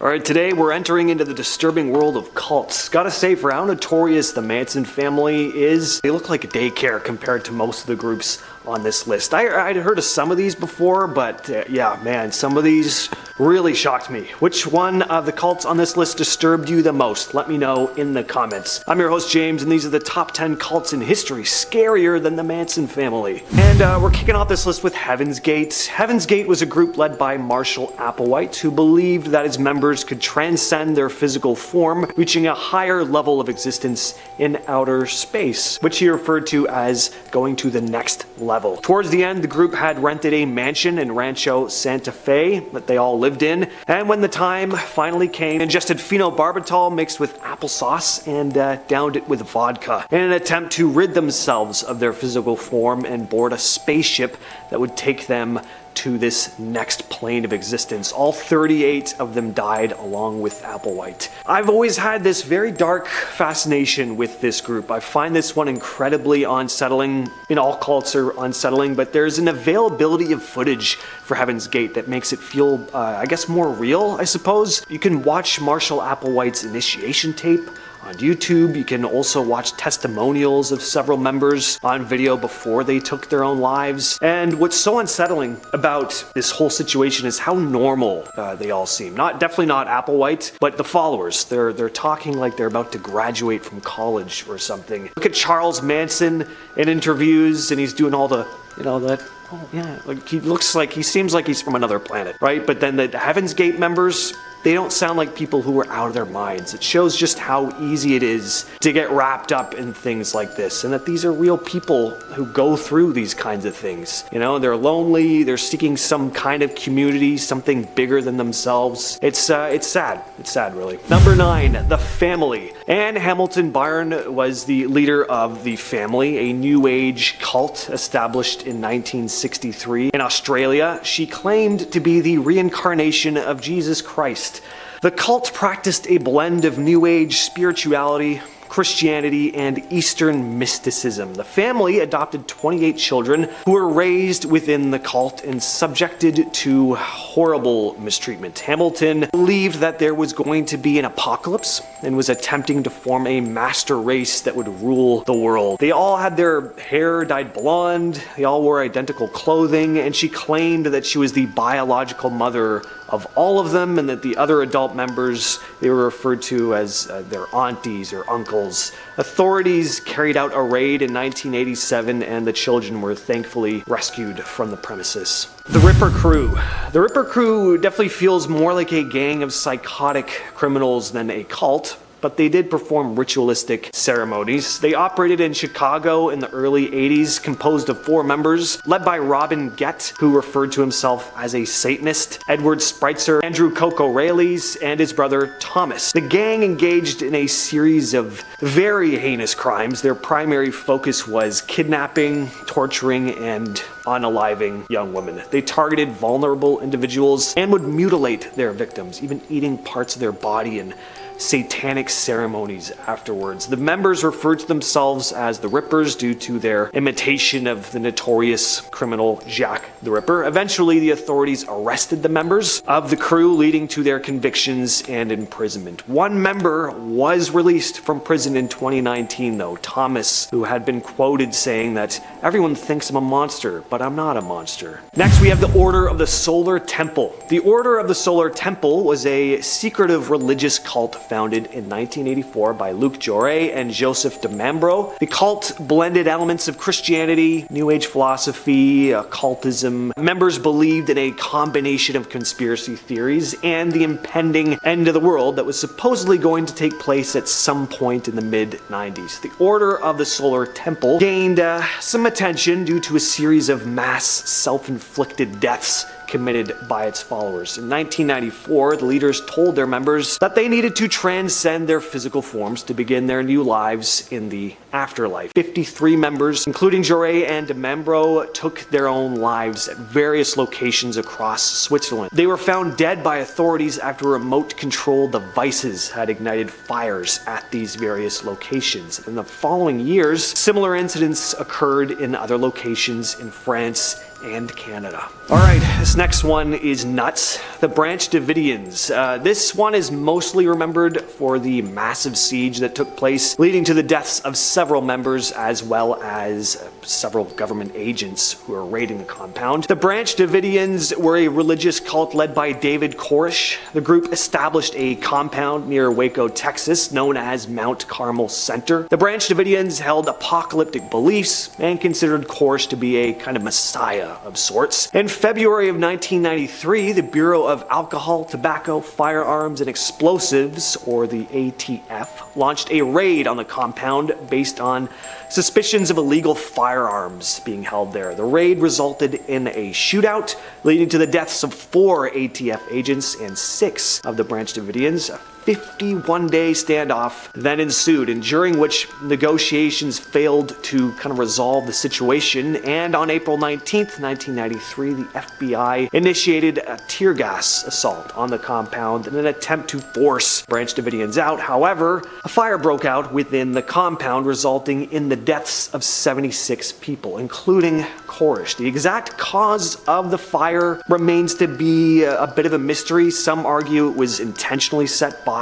Alright, today we're entering into the disturbing world of cults. Gotta say, for how notorious the Manson family is, they look like a daycare compared to most of the groups on this list. I'd heard of some of these before, but yeah, man, some of these really shocked me. Which one of the cults on this list disturbed you the most? Let me know in the comments. I'm your host, James, and these are the top 10 cults in history, scarier than the Manson family. And we're kicking off this list with Heaven's Gate. Heaven's Gate was a group led by Marshall Applewhite, who believed that his members could transcend their physical form, reaching a higher level of existence in outer space, which he referred to as going to the next level. Towards the end, the group had rented a mansion in Rancho Santa Fe that they all lived in, and when the time finally came, ingested phenobarbital mixed with applesauce and downed it with vodka in an attempt to rid themselves of their physical form and board a spaceship that would take them to this next plane of existence. All 38 of them died along with Applewhite. I've always had this very dark fascination with this group. I find this one incredibly unsettling. All cults are unsettling, but there's an availability of footage for Heaven's Gate that makes it feel, I guess, more real, I suppose. You can watch Marshall Applewhite's initiation tape on YouTube. You can also watch testimonials of several members on video before they took their own lives. And what's so unsettling about this whole situation is how normal they all seem. Definitely not Applewhite, but the followers. They're talking like they're about to graduate from college or something. Look at Charles Manson in interviews, and he's doing all the, oh yeah, like he seems like he's from another planet, right? But then the Heaven's Gate members, they don't sound like people who are out of their minds. It shows just how easy it is to get wrapped up in things like this, and that these are real people who go through these kinds of things. They're lonely, they're seeking some kind of community, something bigger than themselves. It's sad. It's sad, really. Number 9, The Family. Anne Hamilton Byron was the leader of The Family, a New Age cult established in 1963 in Australia. She claimed to be the reincarnation of Jesus Christ. The cult practiced a blend of New Age spirituality, Christianity, and Eastern mysticism. The family adopted 28 children who were raised within the cult and subjected to horrible mistreatment. Hamilton believed that there was going to be an apocalypse and was attempting to form a master race that would rule the world. They all had their hair dyed blonde, they all wore identical clothing, and she claimed that she was the biological mother of all of them, and that the other adult members, they were referred to as their aunties or uncles. Authorities carried out a raid in 1987, and the children were thankfully rescued from the premises. The Ripper Crew. The Ripper Crew definitely feels more like a gang of psychotic criminals than a cult, but they did perform ritualistic ceremonies. They operated in Chicago in the early 80s, composed of 4 members, led by Robin Gett, who referred to himself as a Satanist, Edward Spritzer, Andrew Coco Rayleigh, and his brother Thomas. The gang engaged in a series of very heinous crimes. Their primary focus was kidnapping, torturing, and unaliving young women. They targeted vulnerable individuals and would mutilate their victims, even eating parts of their body in satanic ceremonies afterwards. The members referred to themselves as the Rippers due to their imitation of the notorious criminal Jack the Ripper. Eventually, the authorities arrested the members of the crew, leading to their convictions and imprisonment. One member was released from prison in 2019, though, Thomas, who had been quoted saying that everyone thinks I'm a monster, but I'm not a monster. Next, we have the Order of the Solar Temple. The Order of the Solar Temple was a secretive religious cult founded in 1984 by Luc Jouret and Joseph DeMambro. The cult blended elements of Christianity, New Age philosophy, occultism. Members believed in a combination of conspiracy theories and the impending end of the world that was supposedly going to take place at some point in the mid-90s. The Order of the Solar Temple gained some attention due to a series of mass self-inflicted deaths committed by its followers. In 1994, the leaders told their members that they needed to transcend their physical forms to begin their new lives in the afterlife. 53 members, including Jouret and DeMambro, took their own lives at various locations across Switzerland. They were found dead by authorities after remote-controlled devices had ignited fires at these various locations. In the following years, similar incidents occurred in other locations in France and Canada. Alright, This next one is nuts. The Branch Davidians. This one is mostly remembered for the massive siege that took place, leading to the deaths of several members as well as several government agents who were raiding the compound. The Branch Davidians were a religious cult led by David Koresh. The group established a compound near Waco, Texas, known as Mount Carmel Center. The Branch Davidians held apocalyptic beliefs and considered Koresh to be a kind of messiah of sorts. In February of 1993, the Bureau of Alcohol, Tobacco, Firearms, and Explosives, or the ATF, launched a raid on the compound based on suspicions of illegal firearms being held there. The raid resulted in a shootout, leading to the deaths of 4 ATF agents and 6 of the Branch Davidians. A 51-day standoff then ensued, and during which negotiations failed to kind of resolve the situation. And on April 19th, 1993, the FBI initiated a tear gas assault on the compound in an attempt to force Branch Davidians out. However, a fire broke out within the compound, resulting in the deaths of 76 people, including Koresh. The exact cause of the fire remains to be a bit of a mystery. Some argue it was intentionally set by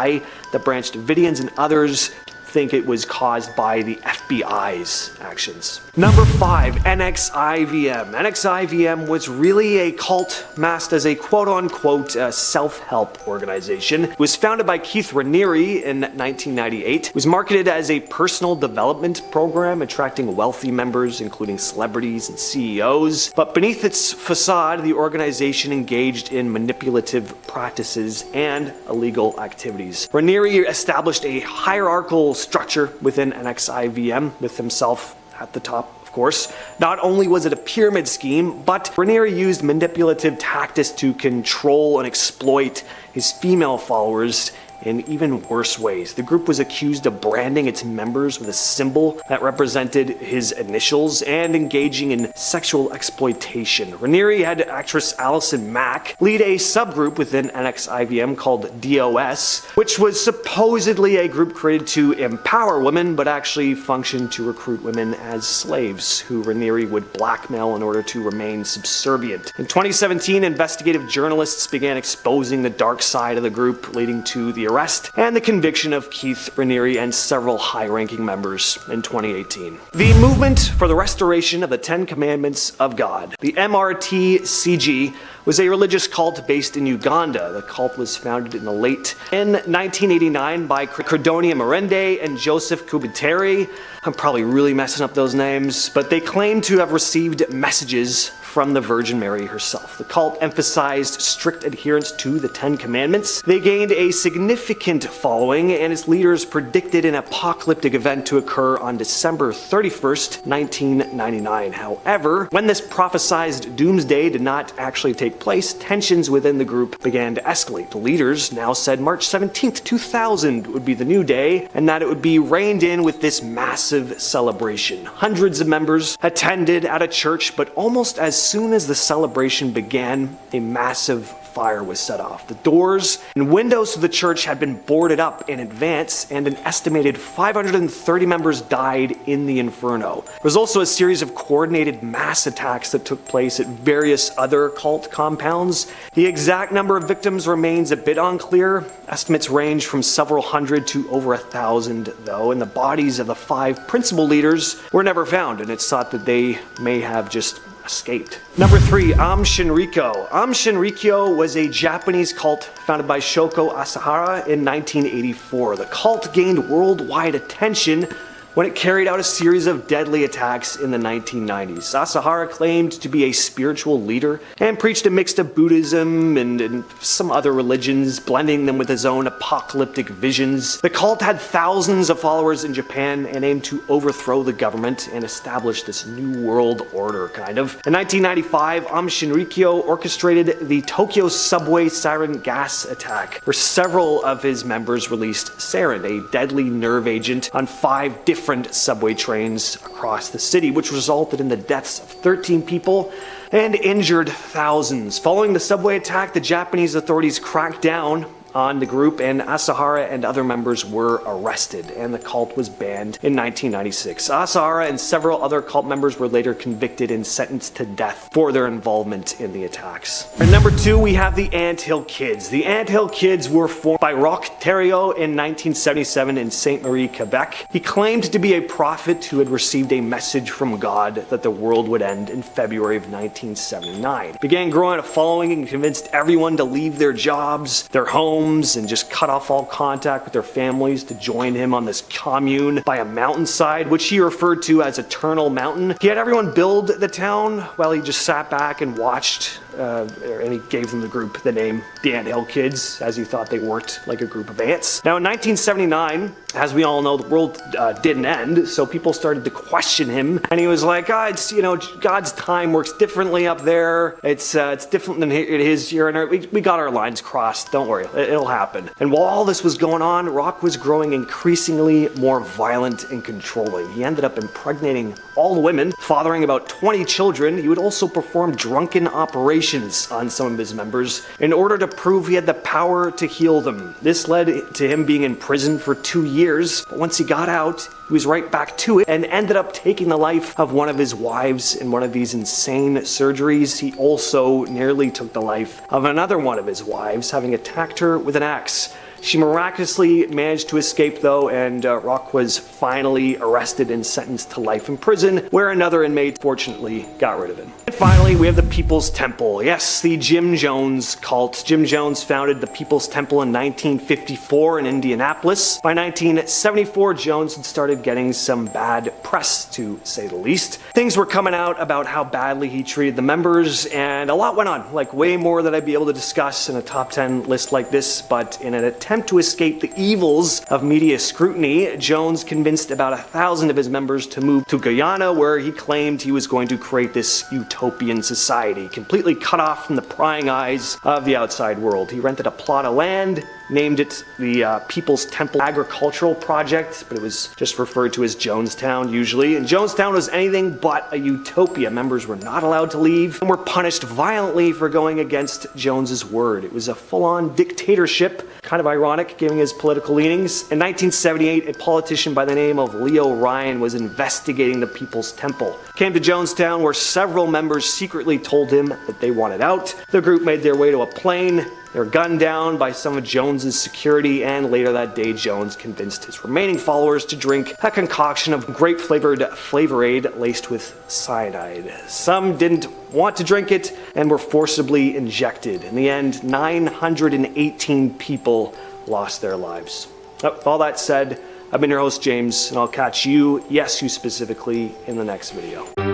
the Branch Davidians, and others think it was caused by the FBI's actions. Number 5, NXIVM. NXIVM was really a cult masked as a quote-unquote self-help organization. It was founded by Keith Raniere in 1998. It was marketed as a personal development program, attracting wealthy members, including celebrities and CEOs. But beneath its facade, the organization engaged in manipulative practices and illegal activities. Raniere established a hierarchical structure within NXIVM, with himself at the top, of course. Not only was it a pyramid scheme, but Raniere used manipulative tactics to control and exploit his female followers in even worse ways. The group was accused of branding its members with a symbol that represented his initials and engaging in sexual exploitation. Raniere had actress Allison Mack lead a subgroup within NXIVM called DOS, which was supposedly a group created to empower women, but actually functioned to recruit women as slaves, who Raniere would blackmail in order to remain subservient. In 2017, investigative journalists began exposing the dark side of the group, leading to the arrest and the conviction of Keith Raniere and several high-ranking members in 2018. The Movement for the Restoration of the Ten Commandments of God, the MRTCG, was a religious cult based in Uganda. The cult was founded in 1989 by Credonia Merende and Joseph Kubiteri. I'm probably really messing up those names, but they claim to have received messages from the Virgin Mary herself. The cult emphasized strict adherence to the Ten Commandments. They gained a significant following, and its leaders predicted an apocalyptic event to occur on December 31st, 1999. However, when this prophesized doomsday did not actually take place, tensions within the group began to escalate. The leaders now said March 17th, 2000 would be the new day, and that it would be reined in with this massive celebration. Hundreds of members attended at a church, but almost as soon as the celebration began, a massive fire was set off. The doors and windows of the church had been boarded up in advance, and an estimated 530 members died in the inferno. There was also a series of coordinated mass attacks that took place at various other cult compounds. The exact number of victims remains a bit unclear. Estimates range from several hundred to over 1,000, though, and the bodies of the 5 principal leaders were never found, and it's thought that they may have just escaped. Number 3, Aum Shinrikyo. Aum Shinrikyo was a Japanese cult founded by Shoko Asahara in 1984. The cult gained worldwide attention when it carried out a series of deadly attacks in the 1990s. Asahara claimed to be a spiritual leader and preached a mix of Buddhism and some other religions, blending them with his own apocalyptic visions. The cult had thousands of followers in Japan and aimed to overthrow the government and establish this new world order, kind of. In 1995, Aum Shinrikyo orchestrated the Tokyo subway sarin gas attack, where several of his members released sarin, a deadly nerve agent, on 5 different subway trains across the city, which resulted in the deaths of 13 people and injured thousands. Following the subway attack, the Japanese authorities cracked down on the group, and Asahara and other members were arrested, and the cult was banned in 1996. Asahara and several other cult members were later convicted and sentenced to death for their involvement in the attacks. And number 2, we have the Anthill Kids. The Anthill Kids were formed by Roch Thériault in 1977 in Saint Marie, Quebec. He claimed to be a prophet who had received a message from God that the world would end in February of 1979. Began growing a following and convinced everyone to leave their jobs, their homes, and just cut off all contact with their families to join him on this commune by a mountainside, which he referred to as Eternal Mountain. He had everyone build the town while he just sat back and watched, and he gave them the name the Anthill Kids, as he thought they worked like a group of ants. Now in 1979, as we all know, the world didn't end, so people started to question him, and he was like, God's time works differently up there. It's different than it is here on Earth. We got our lines crossed. Don't worry, it'll happen. And while all this was going on, Roch was growing increasingly more violent and controlling. He ended up impregnating all the women, fathering about 20 children. He would also perform drunken operations on some of his members in order to prove he had the power to heal them. This led to him being in prison for 2 years, but once he got out, he was right back to it and ended up taking the life of one of his wives in one of these insane surgeries. He also nearly took the life of another one of his wives, having attacked her with an axe. She miraculously managed to escape though, and Roch was finally arrested and sentenced to life in prison, where another inmate fortunately got rid of him. And finally, we have the People's Temple. Yes, the Jim Jones cult. Jim Jones founded the People's Temple in 1954 in Indianapolis. By 1974, Jones had started getting some bad press, to say the least. Things were coming out about how badly he treated the members, and a lot went on, like way more that I'd be able to discuss in a top 10 list like this, but in an attempt to escape the evils of media scrutiny, Jones convinced about 1,000 of his members to move to Guyana, where he claimed he was going to create this utopian society, completely cut off from the prying eyes of the outside world. He rented a plot of land, named it the People's Temple Agricultural Project, but it was just referred to as Jonestown usually. And Jonestown was anything but a utopia. Members were not allowed to leave and were punished violently for going against Jones's word. It was a full-on dictatorship, kind of ironic given his political leanings. In 1978, a politician by the name of Leo Ryan was investigating the People's Temple. Came to Jonestown, where several members secretly told him that they wanted out. The group made their way to a plane. They were gunned down by some of Jones's security, and later that day, Jones convinced his remaining followers to drink a concoction of grape-flavored Flavor Aid laced with cyanide. Some didn't want to drink it and were forcibly injected. In the end, 918 people lost their lives. With all that said, I've been your host, James, and I'll catch you, yes, you specifically, in the next video.